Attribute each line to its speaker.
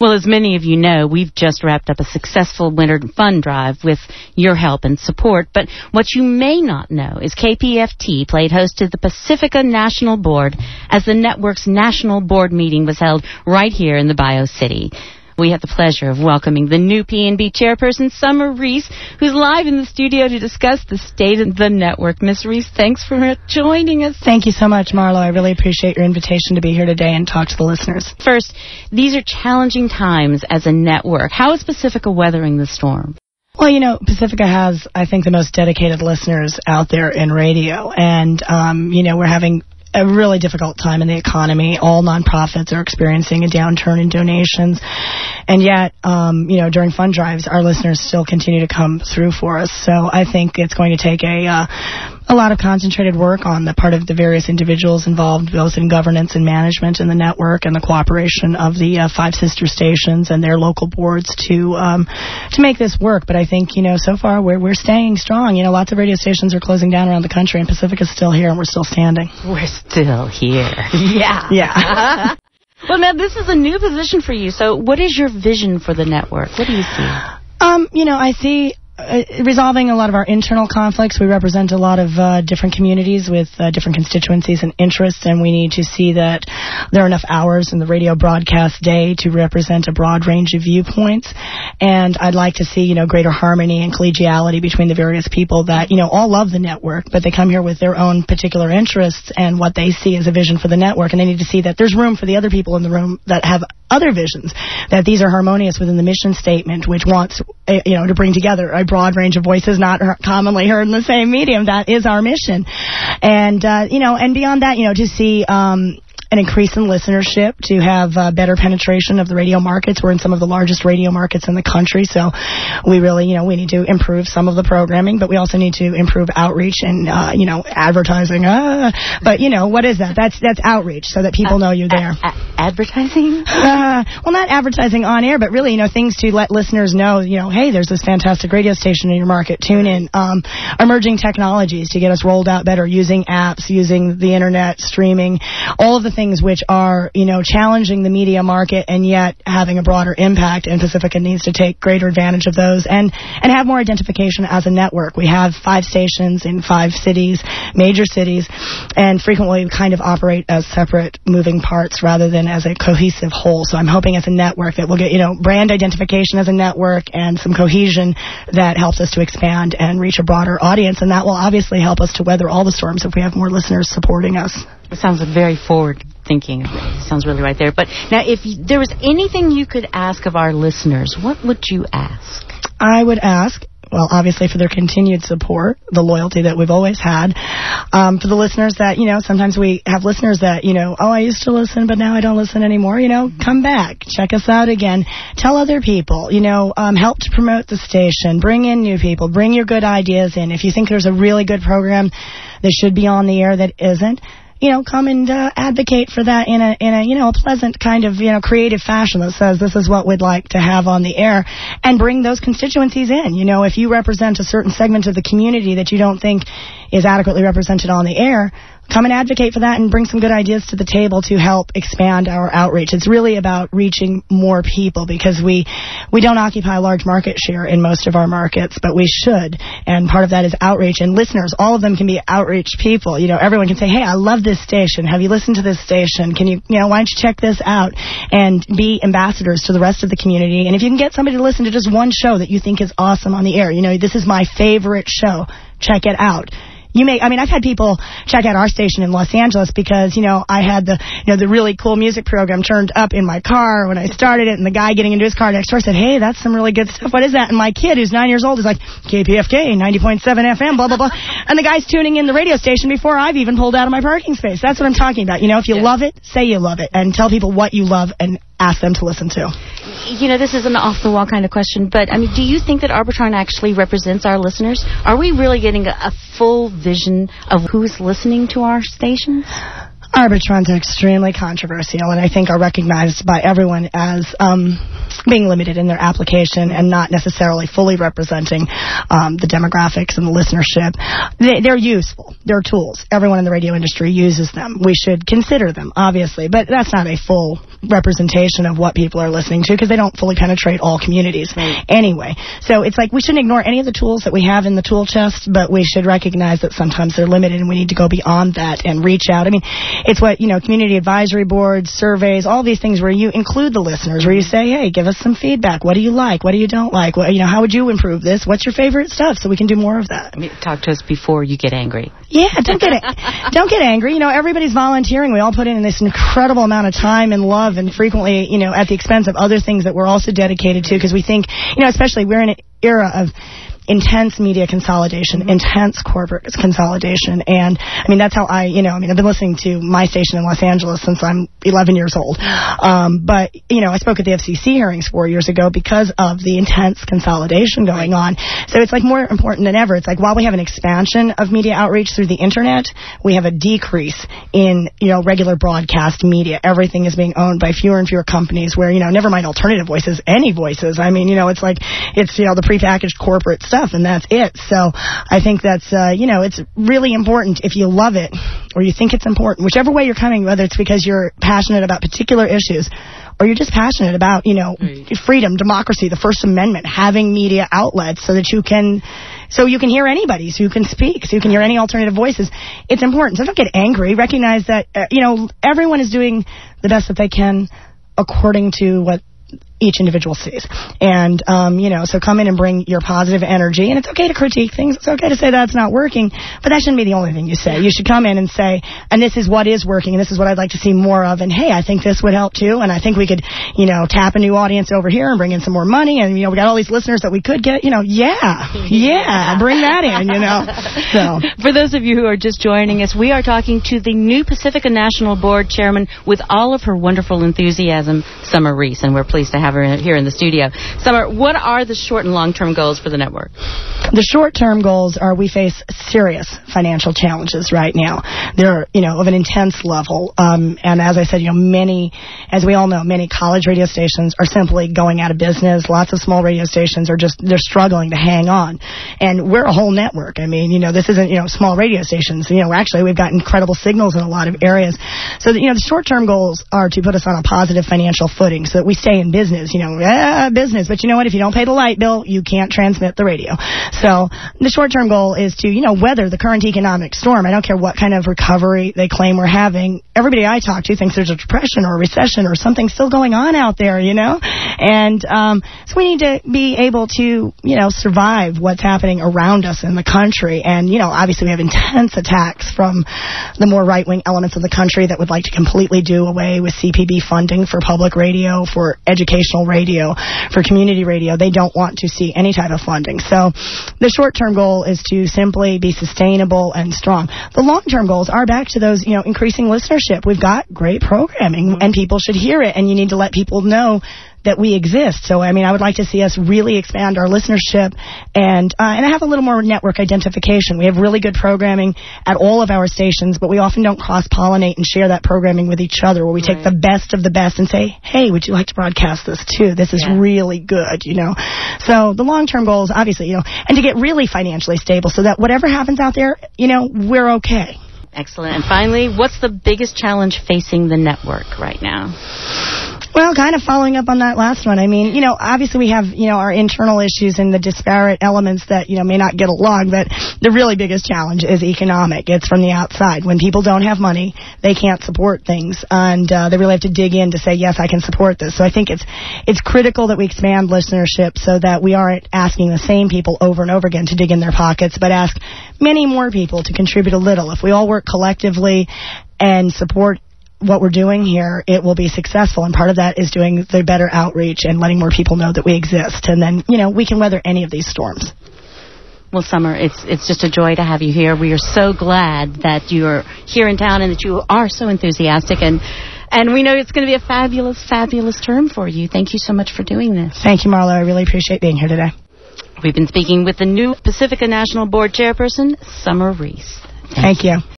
Speaker 1: Well, as many of you know, we've just wrapped up a successful winter fund drive with your help and support. But what you may not know is KPFT played host to the Pacifica National Board as the network's national board meeting was held right here in the Bio City. We have the pleasure of welcoming the new P&B chairperson, Summer Reese, who's live in the studio to discuss the state of the network. Miss Reese, thanks for joining us.
Speaker 2: Thank you so much, Marlo. I really appreciate your invitation to be here today and talk to the listeners.
Speaker 1: First, these are challenging times as a network. How is Pacifica weathering the storm?
Speaker 2: Well, you know, Pacifica has, I think, the most dedicated listeners out there in radio. And, we're having a really difficult time in the economy. All nonprofits are experiencing a downturn in donations. And yet, during fund drives, our listeners still continue to come through for us. So I think it's going to take a lot of concentrated work on the part of the various individuals involved, both in governance and management in the network, and the cooperation of the 5 sister stations and their local boards to make this work. But I think, so far we're staying strong. Lots of radio stations are closing down around the country, and Pacifica's still here, and we're still standing.
Speaker 1: We're still here.
Speaker 2: Yeah. Yeah.
Speaker 1: Well, now, this is a new position for you. So what is your vision for the network? What do you see?
Speaker 2: I see resolving a lot of our internal conflicts. We represent a lot of different communities with different constituencies and interests, and we need to see that there are enough hours in the radio broadcast day to represent a broad range of viewpoints. And I'd like to see, greater harmony and collegiality between the various people that, all love the network, but they come here with their own particular interests and what they see as a vision for the network. And they need to see that there's room for the other people in the room that have other visions, that these are harmonious within the mission statement, which wants, to bring together a broad range of voices not commonly heard in the same medium. That is our mission. And, and beyond that, to see an increase in listenership, to have better penetration of the radio markets. We're in some of the largest radio markets in the country, so we really, we need to improve some of the programming, but we also need to improve outreach and, advertising. But, what is that? That's outreach, so that people know you're there.
Speaker 1: Advertising?
Speaker 2: Well, not advertising on air, but really, things to let listeners know, hey, there's this fantastic radio station in your market. Tune in. Emerging technologies to get us rolled out better, using apps, using the internet, streaming, all of the things which are, challenging the media market and yet having a broader impact, and Pacifica needs to take greater advantage of those and have more identification as a network. We have 5 stations in 5 cities, major cities, and frequently we kind of operate as separate moving parts rather than as a cohesive whole. So I'm hoping as a network that we'll get, brand identification as a network and some cohesion that helps us to expand and reach a broader audience, and that will obviously help us to weather all the storms if we have more listeners supporting us.
Speaker 1: It sounds very forward-thinking. It sounds really right there. But now, if there was anything you could ask of our listeners, what would you ask?
Speaker 2: I would ask, well, obviously for their continued support, the loyalty that we've always had. For the listeners that, sometimes we have listeners that, I used to listen, but now I don't listen anymore. Come back. Check us out again. Tell other people, help to promote the station. Bring in new people. Bring your good ideas in. If you think there's a really good program that should be on the air that isn't, come and advocate for that in a pleasant kind of, creative fashion that says this is what we'd like to have on the air, and bring those constituencies in. If you represent a certain segment of the community that you don't think is adequately represented on the air, come and advocate for that and bring some good ideas to the table to help expand our outreach. It's really about reaching more people, because we don't occupy a large market share in most of our markets, but we should. And part of that is outreach. And listeners, all of them can be outreach people. Everyone can say, hey, I love this station. Have you listened to this station? Can you, why don't you check this out? And be ambassadors to the rest of the community. And if you can get somebody to listen to just one show that you think is awesome on the air, this is my favorite show, check it out. I've had people check out our station in Los Angeles because, I had the really cool music program turned up in my car when I started it, and the guy getting into his car next door said, hey, that's some really good stuff. What is that? And my kid, who's 9 years old, is like, KPFT, 90.7 FM, blah, blah, blah. And the guy's tuning in the radio station before I've even pulled out of my parking space. That's what I'm talking about. If you love it, say you love it, and tell people what you love and ask them to listen to.
Speaker 1: This is an off-the-wall kind of question, but, do you think that Arbitron actually represents our listeners? Are we really getting a full vision of who's listening to our stations?
Speaker 2: Arbitrons are extremely controversial, and I think are recognized by everyone as being limited in their application and not necessarily fully representing the demographics and the listenership. They're useful. They're tools. Everyone in the radio industry uses them. We should consider them, obviously, but that's not a full representation of what people are listening to because they don't fully penetrate all communities anyway. So it's like we shouldn't ignore any of the tools that we have in the tool chest, but we should recognize that sometimes they're limited and we need to go beyond that and reach out. I mean, it's what, community advisory boards, surveys, all these things where you include the listeners, where you say, hey, give us some feedback. What do you like? What do you don't like? What, how would you improve this? What's your favorite stuff? So we can do more of that.
Speaker 1: Talk to us before you get angry.
Speaker 2: Yeah, don't get angry. Everybody's volunteering. We all put in this incredible amount of time and love, and frequently, at the expense of other things that we're also dedicated to, because we think, especially we're in an era of intense media consolidation, intense corporate consolidation. And, that's how I've been listening to my station in Los Angeles since I'm 11 years old. But, I spoke at the FCC hearings 4 years ago because of the intense consolidation going on. So it's like more important than ever. It's like while we have an expansion of media outreach through the internet, we have a decrease in, regular broadcast media. Everything is being owned by fewer and fewer companies where, never mind alternative voices, any voices. It's like, it's, the prepackaged corporate stuff, and that's it. So I think that's, it's really important if you love it or you think it's important, whichever way you're coming, whether it's because you're passionate about particular issues or you're just passionate about, freedom, democracy, the First Amendment, having media outlets so that you can hear anybody, so you can speak, so you can hear any alternative voices. It's important. So don't get angry. Recognize that, everyone is doing the best that they can according to what each individual sees. And, so come in and bring your positive energy. And it's okay to critique things. It's okay to say that's not working. But that shouldn't be the only thing you say. You should come in and say, and this is what is working, and this is what I'd like to see more of. And, hey, I think this would help, too. And I think we could, tap a new audience over here and bring in some more money. And, we got all these listeners that we could get. Bring that in, So.
Speaker 1: For those of you who are just joining us, we are talking to the new Pacifica National Board Chairman with all of her wonderful enthusiasm, Summer Reese. And we're pleased to have her here in the studio. Summer, what are the short and long-term goals for the network?
Speaker 2: The short-term goals are we face serious financial challenges right now. They're, of an intense level. And as I said, as we all know, many college radio stations are simply going out of business. Lots of small radio stations they're struggling to hang on. And we're a whole network. This isn't, small radio stations. Actually, we've got incredible signals in a lot of areas. So, the short-term goals are to put us on a positive financial footing so that we stay in business. Business. But you know what? If you don't pay the light bill, you can't transmit the radio. So the short-term goal is to, weather the current economic storm. I don't care what kind of recovery they claim we're having. Everybody I talk to thinks there's a depression or a recession or something still going on out there, And so we need to be able to, survive what's happening around us in the country. And, obviously we have intense attacks from the more right-wing elements of the country that would like to completely do away with CPB funding for public radio, for educational radio, for community radio. They don't want to see any type of funding. So the short-term goal is to simply be sustainable and strong. The long-term goals are back to those, increasing listenership. We've got great programming, and people should hear it, and you need to let people know that we exist. So, I would like to see us really expand our listenership and have a little more network identification. We have really good programming at all of our stations, but we often don't cross-pollinate and share that programming with each other, where we take the best of the best and say, hey, would you like to broadcast this too? This is really good, So the long-term goal is obviously, and to get really financially stable so that whatever happens out there, we're okay.
Speaker 1: Excellent. And finally, what's the biggest challenge facing the network right now?
Speaker 2: Well, kind of following up on that last one. Obviously we have, our internal issues and the disparate elements that, may not get along, but the really biggest challenge is economic. It's from the outside. When people don't have money, they can't support things, and they really have to dig in to say, yes, I can support this. So I think it's critical that we expand listenership so that we aren't asking the same people over and over again to dig in their pockets, but ask many more people to contribute a little. If we all work collectively and support what we're doing here, it will be successful. And part of that is doing the better outreach and letting more people know that we exist. And then, we can weather any of these storms.
Speaker 1: Well, Summer, it's just a joy to have you here. We are so glad that you're here in town and that you are so enthusiastic. And we know it's going to be a fabulous, fabulous term for you. Thank you so much for doing this.
Speaker 2: Thank you, Marlo. I really appreciate being here today.
Speaker 1: We've been speaking with the new Pacifica National Board Chairperson, Summer Reese.
Speaker 2: Thank you.